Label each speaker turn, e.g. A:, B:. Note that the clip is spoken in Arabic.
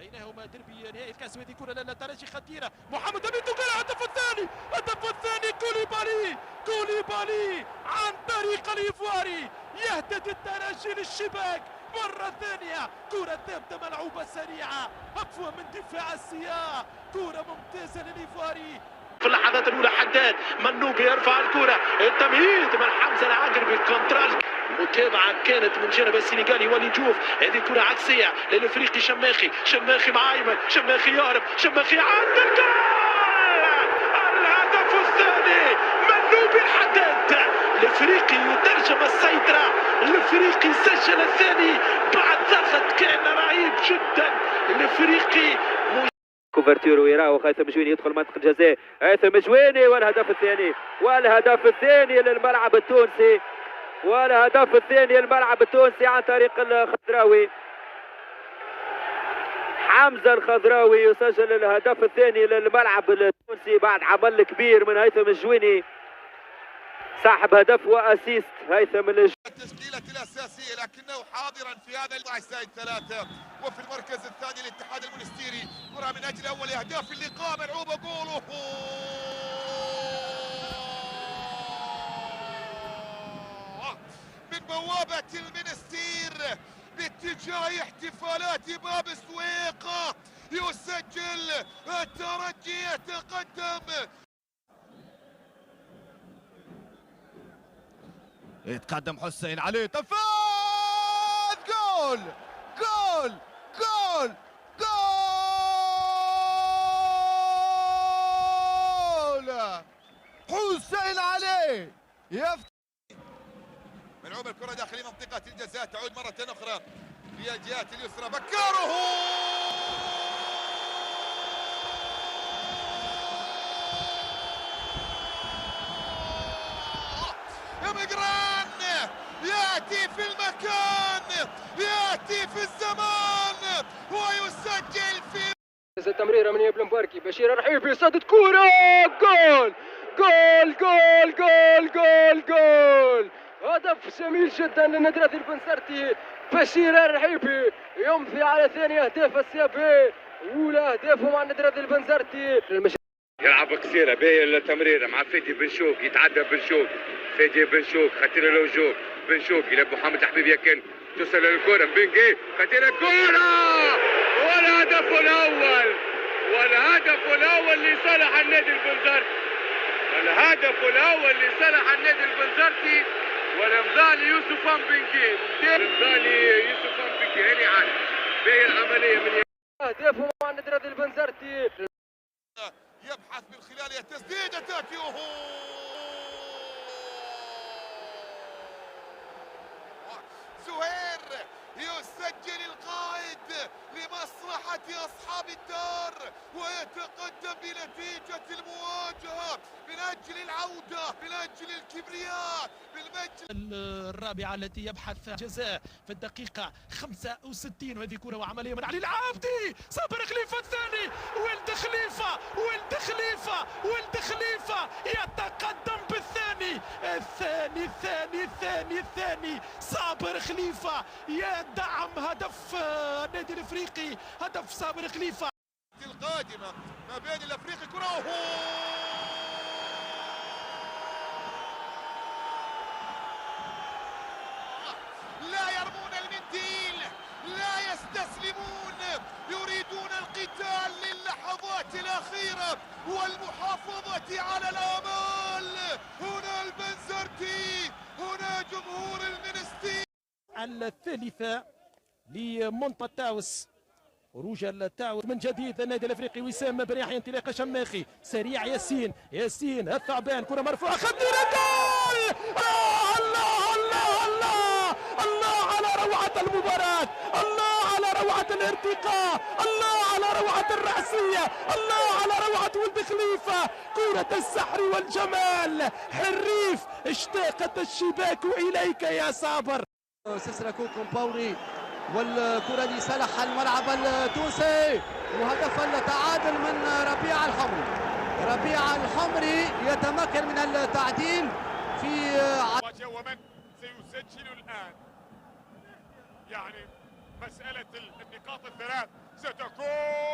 A: بينهما دربي نهائي كاس وادي كره للترجي خطيره. محمد امين دوغال الهدف الثاني، الهدف الثاني. كوليبالي عن طريق الايفواري يهدد الترجي للشباك مرة ثانية. كرة ثابتة ملعوبة سريعة أقوى من دفاع السياح. كرة ممتازة للإيفواري.
B: في اللحظات الأولى حداد منوبي يرفع الكرة، التمهيد من حمزة العقربي، الكونترول. المتابعة كانت من جانب السنغالي وليد جوف. هذه كرة عكسية للإفريقي شماخي مع أيمن، شماخي يهرب، شماخي عند الجول. الهدف الثاني منوبي الحداد. الإفريقي يترجم السيطرة، الإفريقي سجل الثاني بعد ضغط كان رهيب جدا. الإفريقي
C: كوفرتيرو يراو هيثم جويني يدخل منطقة الجزاء، هيثم جويني والهدف الثاني للملعب التونسي، عن طريق الخضراوي. حمزة الخضراوي يسجل الهدف الثاني للملعب التونسي بعد عمل كبير من هيثم الجويني، صاحب هدف واسيست هيثم الجويني.
D: التشكيلة الأساسية لكنه حاضرا في هذا الزايد 3. وفي المركز الثاني الاتحاد المونستيري، كرة من أجل أول أهداف اللقاء ملعوبة جوله من بوابة المنستير باتجاه احتفالات باب السويقة. يسجل الترجي، يتقدم.
E: يتقدم حسين علي، تنفيذ، جول جول جول جول. حسين علي
D: ملعوب الكرة داخل منطقة الجزاء، تعود مرة أخرى في الجهة اليسرى. بكاره مقران يأتي في المكان، يأتي في الزمان ويسجل في
F: التمريرة من يبلن باركي. بشير الرحيبي صدت كورة، جول جول جول جول جول جول. هدف جميل جدا للنادي البنزرتي. بشير الرحيبي يمضي على ثاني أهداف السيابي، أولى أهدافه مع النادي البنزرتي.
G: يلعب كسيرة باهية التمريرة مع فادي بن شوك، يتعدى بن شوك، فادي بن شوك خطيرة لوجوك، بن شوك إلى محمد حبيب يكن، توصل للكرة بنجي، خطيرة كرة، والهدف الأول لصالح النادي البنزرتي، والإمضاء ليوسف بنجي، هاني عاد باهية العملية من
F: أهدافه مع النادي البنزرتي.
D: يبحث من خلال التسديدة تأتي. زهير يسجل القائد لمصلحة أصحاب الدار، ويتقدم بنتيجة المواجهة من أجل العودة، من أجل الكبرياء،
A: الرابعة التي يبحث جزاء في الدقيقة 65. وهذه كرة وعملية من علي العابدي. صابر خليفة الثاني، ولد خليفة يتقدم بالثاني. الثاني صابر خليفة يدعم هدف النادي الافريقي، هدف صابر خليفة.
D: القادمة ما بين الافريقي، كرة لا يرمون المنديل، لا يستسلمون، يريدون القتال للحظات الأخيرة والمحافظة على الآمال. هنا البنزرتي، هنا جمهور المنستير.
A: الثالثة لمنطقة تاوس، خروج التاوس من جديد النادي الافريقي. وسام بن يحيى، انطلاقه شماخي سريع. ياسين الثعبان، كره مرفوعه خطيره، جول. الله على روعه المباراه، الله على روعه الارتقاء، الله على روعه الرأسيه، الله على روعه ولد خليفه. كره السحر والجمال، حريف اشتاقت الشباك اليك يا صابر.
H: سلسلة كومباوري، والكرة لصالح الملعب التونسي، وهدف التعادل من ربيع الحمري يتمكن من التعديل في
D: ومن سيسجل الآن، يعني مسألة النقاط الثلاث ستكون